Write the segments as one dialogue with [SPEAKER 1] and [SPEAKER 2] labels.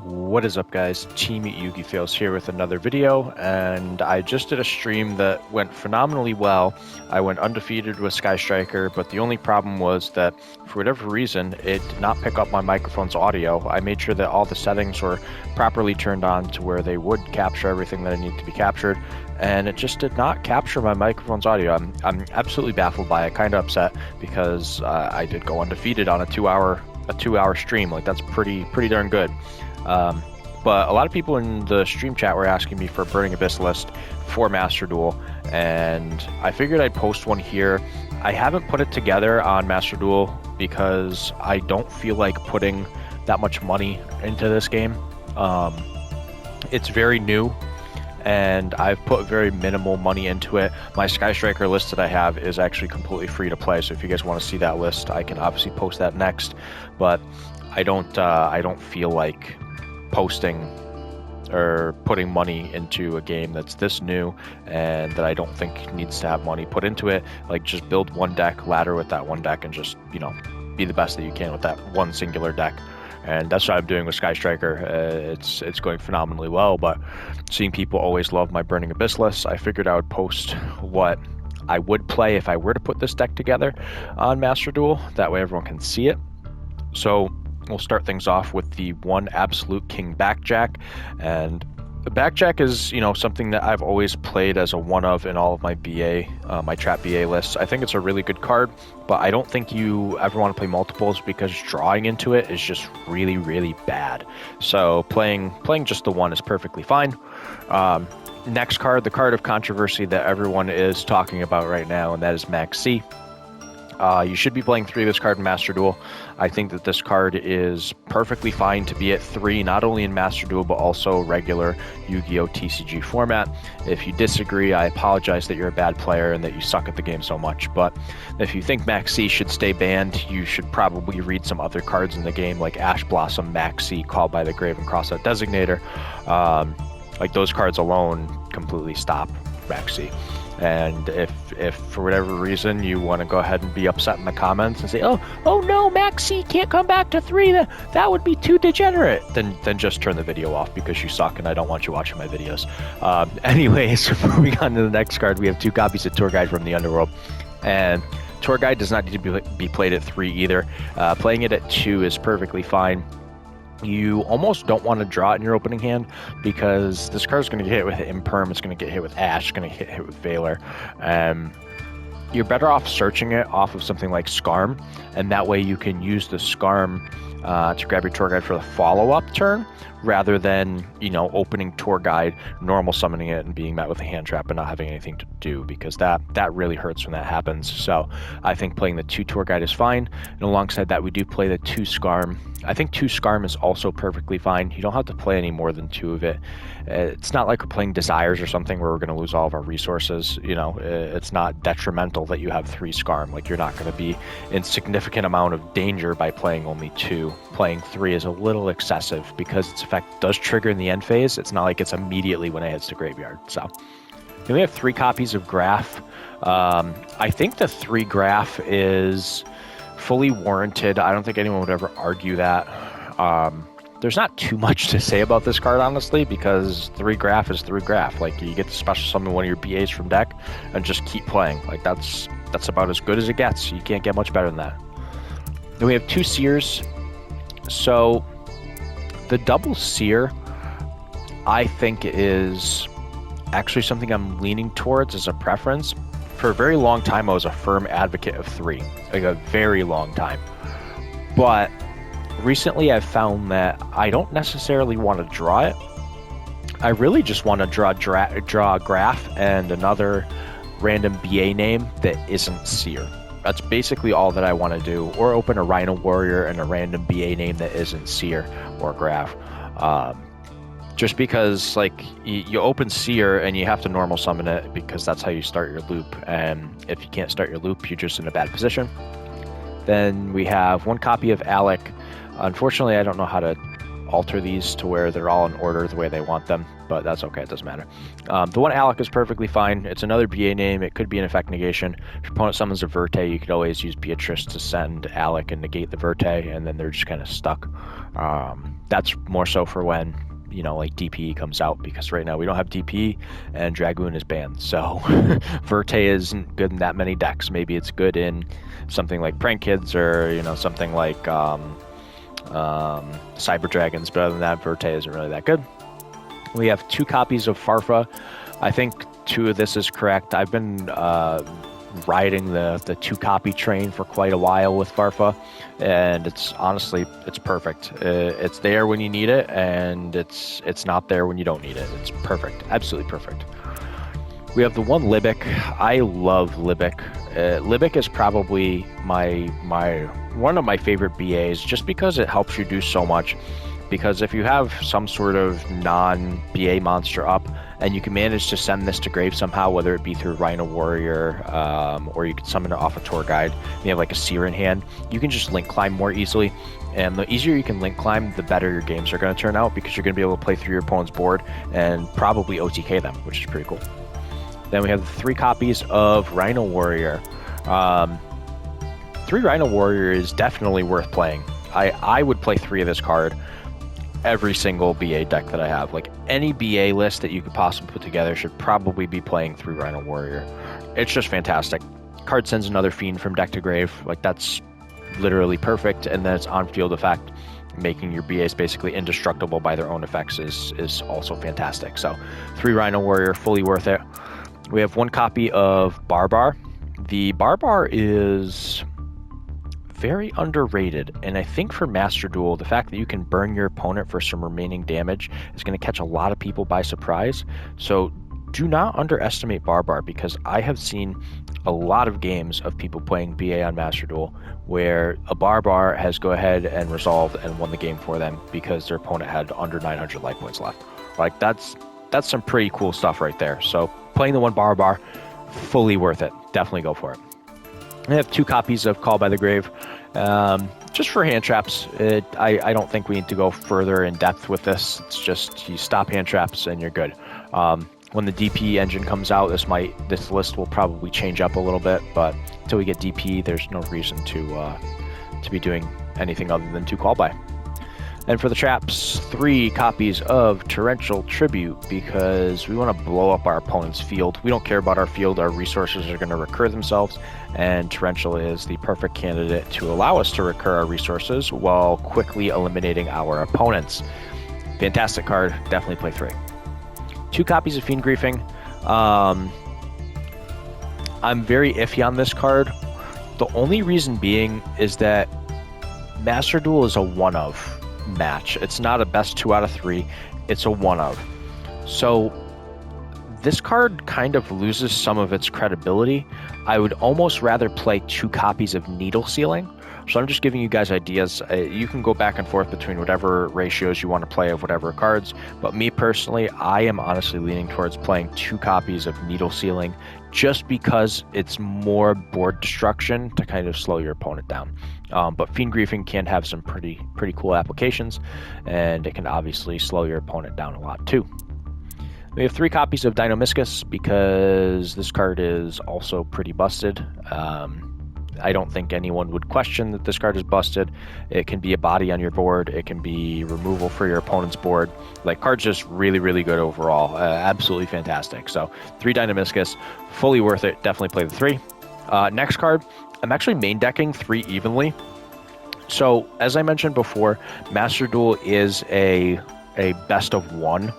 [SPEAKER 1] What is up, guys? Team Yugi Fails here with another video, and I just did a stream that went phenomenally well. I went undefeated with Sky Striker, but the only problem was that for whatever reason it did not pick up my microphone's audio. I made sure that all the settings were properly turned on to where they would capture everything that needed to be captured, and it just did not capture my microphone's audio. I'm absolutely baffled by it, kind of upset, because I did go undefeated on a two-hour stream. Like, that's pretty darn good. But a lot of people in the stream chat were asking me for a Burning Abyss list for Master Duel, and I figured I'd post one here. I haven't put it together on Master Duel because I don't feel like putting that much money into this game. It's very new, and I've put very minimal money into it. My Sky Striker list that I have is actually completely free to play, so if you guys want to see that list, I can obviously post that next. But I don't feel like posting or putting money into a game that's this new and that I don't think needs to have money put into it. Like, just build one deck, ladder with that one deck, and just, you know, be the best that you can with that one singular deck. And that's what I'm doing with Sky Striker. It's going phenomenally well, but seeing people always love my Burning Abyss lists, I figured I would post what I would play if I were to put this deck together on Master Duel. That way everyone can see it. So we'll start things off with the one absolute king Backjack, and the Backjack is, you know, something that I've always played as a one of in all of my BA, my trap BA lists. I think it's a really good card, but I don't think you ever want to play multiples because drawing into it is just really bad. So playing just the one is perfectly fine. Next card, the card of controversy that everyone is talking about right now, and that is Max C. You should be playing 3 of this card in Master Duel. I think that this card is perfectly fine to be at 3, not only in Master Duel, but also regular Yu-Gi-Oh! TCG format. If you disagree, I apologize that you're a bad player and that you suck at the game so much. But if you think Max C should stay banned, you should probably read some other cards in the game, like Ash Blossom, Max C, Called by the Grave, and Crossout Designator. Like, those cards alone completely stop Max C. And if for whatever reason you want to go ahead and be upset in the comments and say, oh no, Max C can't come back to 3, that would be too degenerate, then just turn the video off, because you suck and I don't want you watching my videos. Anyways, moving on to the next card, we have 2 copies of Tour Guide from the Underworld, and Tour Guide does not need to be played at 3 either. Playing it at 2 is perfectly fine. You almost don't want to draw it in your opening hand, because this card is going to get hit with Imperm, it's going to get hit with Ash, it's going to get hit with Valor. You're better off searching it off of something like Skarm, and that way you can use the Skarm to grab your Tour Guide for the follow-up turn, rather than, you know, opening Tour Guide, normal summoning it, and being met with a hand trap and not having anything to do, because that really hurts when that happens. So I think playing the 2 Tour Guide is fine, and alongside that we do play the 2 Skarm. I think 2 Skarm is also perfectly fine. You don't have to play any more than 2 of it. It's not like we're playing Desires or something where we're going to lose all of our resources. You know, it's not detrimental that you have 3 Skarm. Like, you're not going to be in significant amount of danger by playing only 2. Playing 3 is a little excessive, because its effect does trigger in the end phase. It's not like it's immediately when it hits the graveyard. So we have 3 copies of Graph. I think the 3 Graph is fully warranted. I don't think anyone would ever argue that. There's not too much to say about this card, honestly, because 3 Graph is 3 Graph. Like, you get to special summon one of your BAs from deck and just keep playing. Like, that's about as good as it gets. You can't get much better than that. Then we have 2 Seers. So the double Seer, I think, is actually something I'm leaning towards as a preference. For a very long time, I was a firm advocate of 3, like a very long time. But recently I've found that I don't necessarily want to draw it. I really just want to draw a Graph and another random BA name that isn't Seer. That's basically all that I want to do. Or open a Rhino Warrior and a random BA name that isn't Seer or Graph. Just because, like, you open Seer and you have to normal summon it, because that's how you start your loop. And if you can't start your loop, you're just in a bad position. Then we have 1 copy of Alec. Unfortunately, I don't know how to alter these to where they're all in order the way they want them, but that's okay, it doesn't matter. The one Alec is perfectly fine. It's another BA name. It could be an effect negation. If your opponent summons a Verte, you could always use Beatrice to send Alec and negate the Verte, and then they're just kind of stuck. That's more so for when, you know, like DPE comes out, because right now we don't have DPE and Dragoon is banned. So Verte isn't good in that many decks. Maybe it's good in something like Prank Kids, or, you know, something like Cyber Dragons, but other than that, Verte isn't really that good. We have 2 copies of Farfa. I think 2 of this is correct. I've been riding the 2-copy train for quite a while with Farfa, and it's honestly, it's perfect. It's there when you need it, and it's not there when you don't need it. It's perfect, absolutely perfect. We have the 1 Libic. I love Libic. Libic is probably one of my favorite BAs, just because it helps you do so much. Because if you have some sort of non-BA monster up, and you can manage to send this to grave somehow, whether it be through Rhino Warrior, or you can summon it off a tour guide, and you have like a Seer in hand, you can just link climb more easily. And the easier you can link climb, the better your games are going to turn out, because you're going to be able to play through your opponent's board and probably OTK them, which is pretty cool. Then we have 3 copies of Rhino Warrior. 3 Rhino Warrior is definitely worth playing. I would play 3 of this card every single BA deck that I have. Like, any BA list that you could possibly put together should probably be playing 3 Rhino Warrior. It's just fantastic. Card sends another Fiend from deck to grave. Like, that's literally perfect. And then it's on field effect, making your BAs basically indestructible by their own effects is also fantastic. So 3 Rhino Warrior, fully worth it. We have 1 copy of Barbar. The Barbar is very underrated, and I think for Master Duel, the fact that you can burn your opponent for some remaining damage is going to catch a lot of people by surprise. So do not underestimate Barbar, because I have seen a lot of games of people playing BA on Master Duel where a Barbar has go ahead and resolved and won the game for them because their opponent had under 900 life points left. Like, that's some pretty cool stuff right there. So playing the 1 Barbar, fully worth it. Definitely go for it. I have 2 copies of Call by the Grave, just for hand traps. I don't think we need to go further in depth with this. It's just you stop hand traps and you're good. When the DP engine comes out, this list will probably change up a little bit, but until we get DP, there's no reason to be doing anything other than 2 call by. And for the traps, 3 copies of Torrential Tribute, because we want to blow up our opponent's field. We don't care about our field. Our resources are going to recur themselves, and Torrential is the perfect candidate to allow us to recur our resources while quickly eliminating our opponents. Fantastic card. Definitely play 3. 2 copies of Fiend Griefing. I'm very iffy on this card. The only reason being is that Master Duel is a one-of match. It's not a best 2 out of 3. It's a one-of. So this card kind of loses some of its credibility. I would almost rather play 2 copies of Needle Sealing. So I'm just giving you guys ideas. You can go back and forth between whatever ratios you want to play of whatever cards. But me personally, I am honestly leaning towards playing 2 copies of Needle Sealing, just because it's more board destruction to kind of slow your opponent down. But Fiend Griefing can have some pretty cool applications, and it can obviously slow your opponent down a lot too. We have 3 copies of Dinomischus, because this card is also pretty busted. I don't think anyone would question that this card is busted. It can be a body on your board. It can be removal for your opponent's board. Like, card's just really good overall. Absolutely fantastic. So 3 Dinomischus, fully worth it. Definitely play the 3. Next card, I'm actually main decking 3 evenly. So as I mentioned before, Master Duel is a best of 1.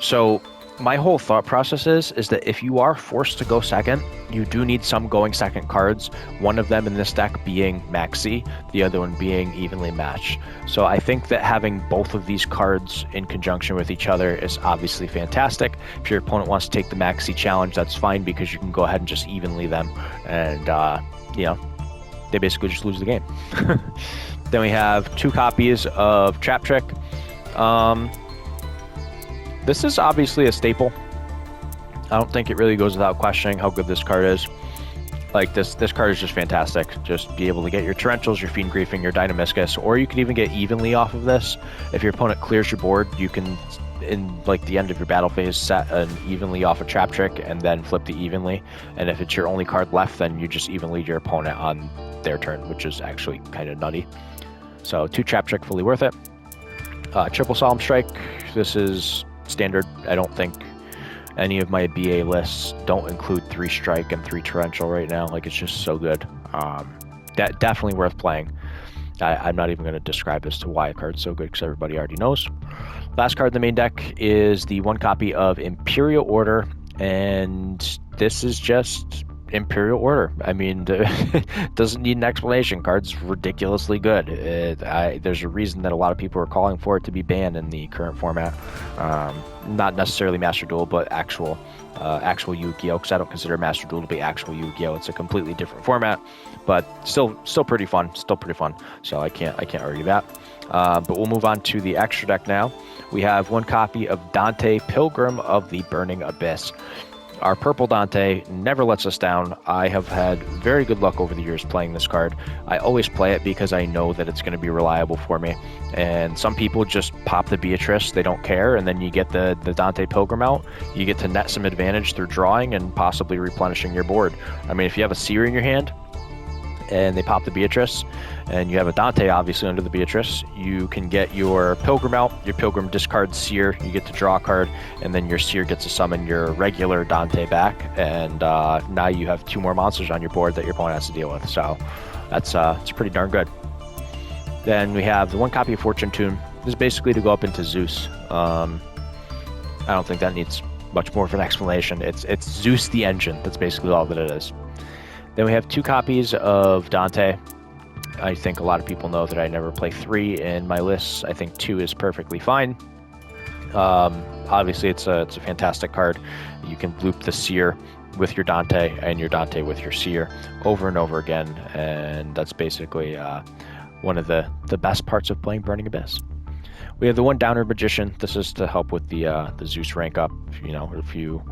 [SPEAKER 1] So my whole thought process is that if you are forced to go second, you do need some going second cards, one of them in this deck being Maxi, the other one being evenly matched. So I think that having both of these cards in conjunction with each other is obviously fantastic. If your opponent wants to take the Maxi challenge, that's fine, because you can go ahead and just evenly them, and they basically just lose the game. Then we have 2 copies of Trap Trick. This is obviously a staple. I don't think it really goes without questioning how good this card is. Like this card is just fantastic. Just be able to get your Torrentials, your Fiend Griefing, your Dynamiscus, or you could even get evenly off of this. If your opponent clears your board, you can, in like the end of your battle phase, set an evenly off a Trap Trick and then flip the evenly. And if it's your only card left, then you just evenly your opponent on their turn, which is actually kind of nutty. So 2 Trap Trick, fully worth it. Triple Solemn Strike. This is standard. I don't think any of my BA lists don't include 3 Strike and 3 Torrential right now. Like, it's just so good. That definitely worth playing. I'm not even going to describe as to why a card's so good because everybody already knows. Last card in the main deck is the 1 copy of Imperial Order, and this is just Imperial Order. I mean, doesn't need an explanation. Card's ridiculously good. There's a reason that a lot of people are calling for it to be banned in the current format. Not necessarily Master Duel, but actual Yu-Gi-Oh! Because I don't consider Master Duel to be actual Yu-Gi-Oh! It's a completely different format, but still pretty fun. So I can't argue that. But we'll move on to the extra deck now. We have 1 copy of Dante, Pilgrim of the Burning Abyss. Our purple Dante never lets us down. I have had very good luck over the years playing this card. I always play it because I know that it's going to be reliable for me. And some people just pop the Beatrice, they don't care, and then you get the Dante Pilgrim out. You get to net some advantage through drawing and possibly replenishing your board. I mean, if you have a Seer in your hand and they pop the Beatrice, and you have a Dante obviously under the Beatrice, you can get your Pilgrim out. Your Pilgrim discards Seer, you get to draw a card, and then your Seer gets to summon your regular Dante back, and now you have 2 more monsters on your board that your opponent has to deal with. So that's it's pretty darn good. Then we have the 1 copy of Fortune Tune. This is basically to go up into Zeus. I don't think that needs much more of an explanation. It's Zeus the Engine. That's basically all that it is. Then we have 2 copies of Dante. I think a lot of people know that I never play 3 in my lists. I think 2 is perfectly fine. Obviously, it's a fantastic card. You can loop the Seer with your Dante and your Dante with your Seer over and over again, and that's basically one of the best parts of playing Burning Abyss. We have the 1 Downer Magician. This is to help with the Zeus rank up. If you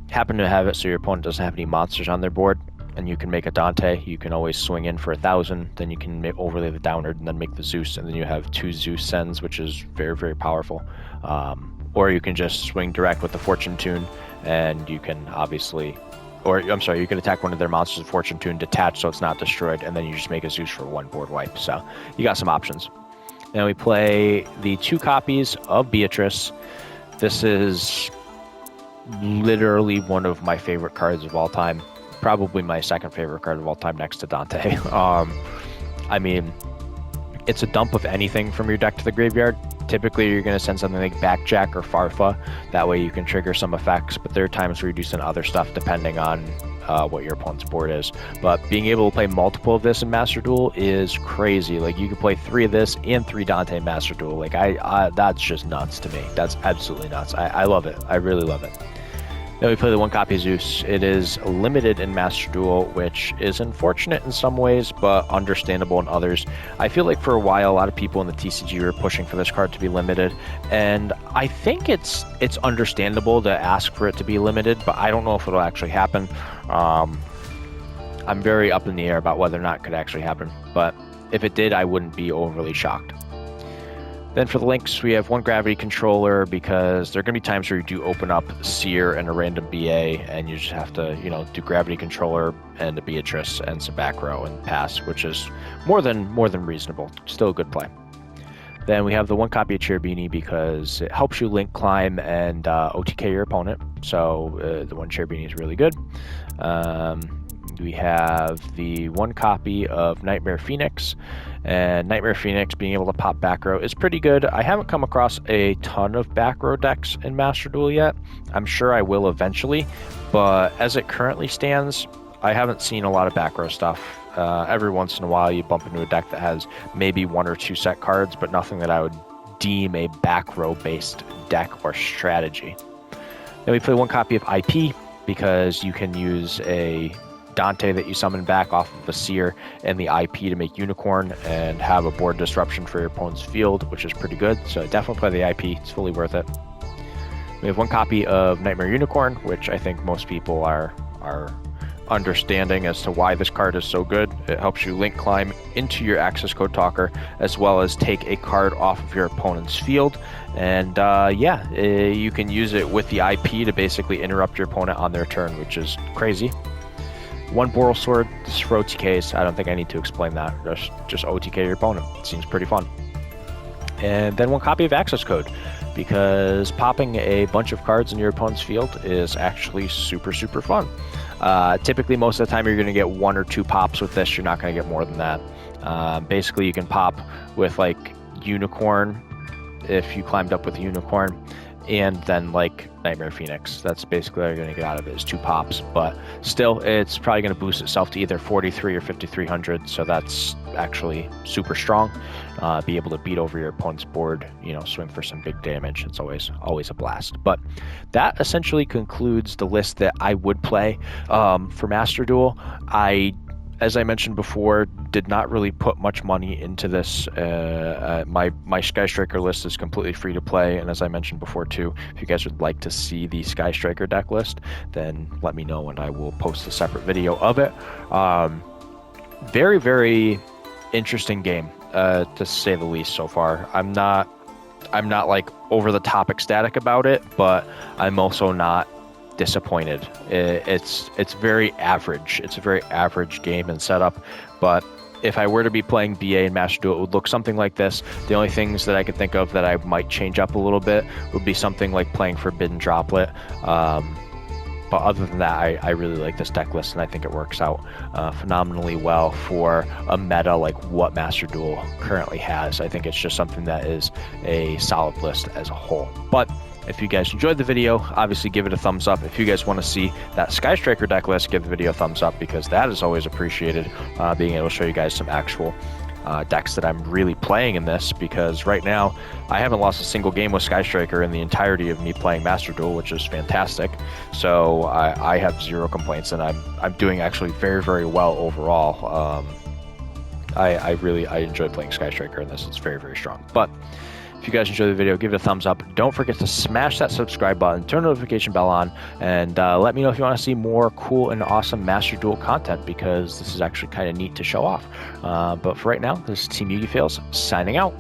[SPEAKER 1] happen to have it so your opponent doesn't have any monsters on their board, and you can make a Dante, you can always swing in for 1,000, then you can overlay the Downer and then make the Zeus, and then you have 2 Zeus Sends, which is very, very powerful. Or you can just swing direct with the Fortune Tune, and you can obviously, you can attack one of their monsters with Fortune Tune, detach so it's not destroyed, and then you just make a Zeus for 1 board wipe. So you got some options. Then we play the 2 copies of Beatrice. This is literally one of my favorite cards of all time. Probably my second favorite card of all time next to Dante. I mean, it's a dump of anything from your deck to the graveyard. Typically, you're going to send something like Backjack or Farfa. That way you can trigger some effects, but there are times where you do some other stuff depending on what your opponent's board is. But being able to play multiple of this in Master Duel is crazy. Like, you can play 3 of this and 3 Dante in Master Duel. Like, that's just nuts to me. That's absolutely nuts. I love it. I really love it. Then we play the 1 copy of Zeus. It is limited in Master Duel, which is unfortunate in some ways, but understandable in others. I feel like for a while, a lot of people in the TCG were pushing for this card to be limited, and I think it's understandable to ask for it to be limited, but I don't know if it'll actually happen. I'm very up in the air about whether or not it could actually happen, but if it did, I wouldn't be overly shocked. Then for the links, we have 1 Gravity Controller, because there are going to be times where you do open up Seer and a random BA, and you just have to, do Gravity Controller and a Beatrice and some back row and pass, which is more than reasonable. Still a good play. Then we have the 1 copy of Cherubini, because it helps you link climb and OTK your opponent. So the 1 Cherubini is really good. We have the 1 copy of Nightmare Phoenix, and Nightmare Phoenix being able to pop back row is pretty good. I haven't come across a ton of back row decks in Master Duel yet. I'm sure I will eventually, but as it currently stands, I haven't seen a lot of back row stuff. Every once in a while you bump into a deck that has maybe 1 or 2 set cards, but nothing that I would deem a back row based deck or strategy. Then we play 1 copy of IP, because you can use a Dante that you summon back off of a Seer and the IP to make Unicorn and have a board disruption for your opponent's field, which is pretty good. So definitely play the IP. It's fully worth it. We have 1 copy of Nightmare Unicorn, which I think most people are understanding as to why this card is so good. It helps you link climb into your access code talker, as well as take a card off of your opponent's field. And you can use it with the IP to basically interrupt your opponent on their turn, which is crazy. One Boral Sword, this is for OTKs. I don't think I need to explain that. Just OTK your opponent. It seems pretty fun. And then one copy of access code, because popping a bunch of cards in your opponent's field is actually super, super fun. Typically, most of the time, you're going to get 1 or 2 pops with this. You're not going to get more than that. Basically, you can pop with like Unicorn if you climbed up with Unicorn, and then like Nightmare Phoenix. That's basically what you're going to get out of it, is 2 pops. But still, it's probably going to boost itself to either 43 or 5300. So that's actually super strong. Be able to beat over your opponent's board, swing for some big damage. It's always a blast. But that essentially concludes the list that I would play for Master Duel. As I mentioned before, did not really put much money into this. My Sky Striker list is completely free to play, and as I mentioned before too, if you guys would like to see the Sky Striker deck list, then let me know and I will post a separate video of it. Very, very interesting game, to say the least so far. I'm not like over the top ecstatic about it, but I'm also not disappointed. It's very average. It's a very average game and setup, but if I were to be playing BA and Master Duel, it would look something like this. The only things that I could think of that I might change up a little bit would be something like playing Forbidden Droplet. But other than that, I really like this deck list, and I think it works out phenomenally well for a meta like what Master Duel currently has. I think it's just something that is a solid list as a whole. But if you guys enjoyed the video, obviously give it a thumbs up. If you guys want to see that Sky Striker deck list, give the video a thumbs up, because that is always appreciated, being able to show you guys some actual decks that I'm really playing in this, because right now I haven't lost a single game with Sky Striker in the entirety of me playing Master Duel, which is fantastic. So I have zero complaints, and I'm doing actually very, very well overall. I enjoy playing Sky Striker in this. It's very, very strong. But if you guys enjoyed the video, give it a thumbs up. Don't forget to smash that subscribe button, turn the notification bell on, and let me know if you want to see more cool and awesome Master Duel content, because this is actually kind of neat to show off. But for right now, this is Team Yugi Fails signing out.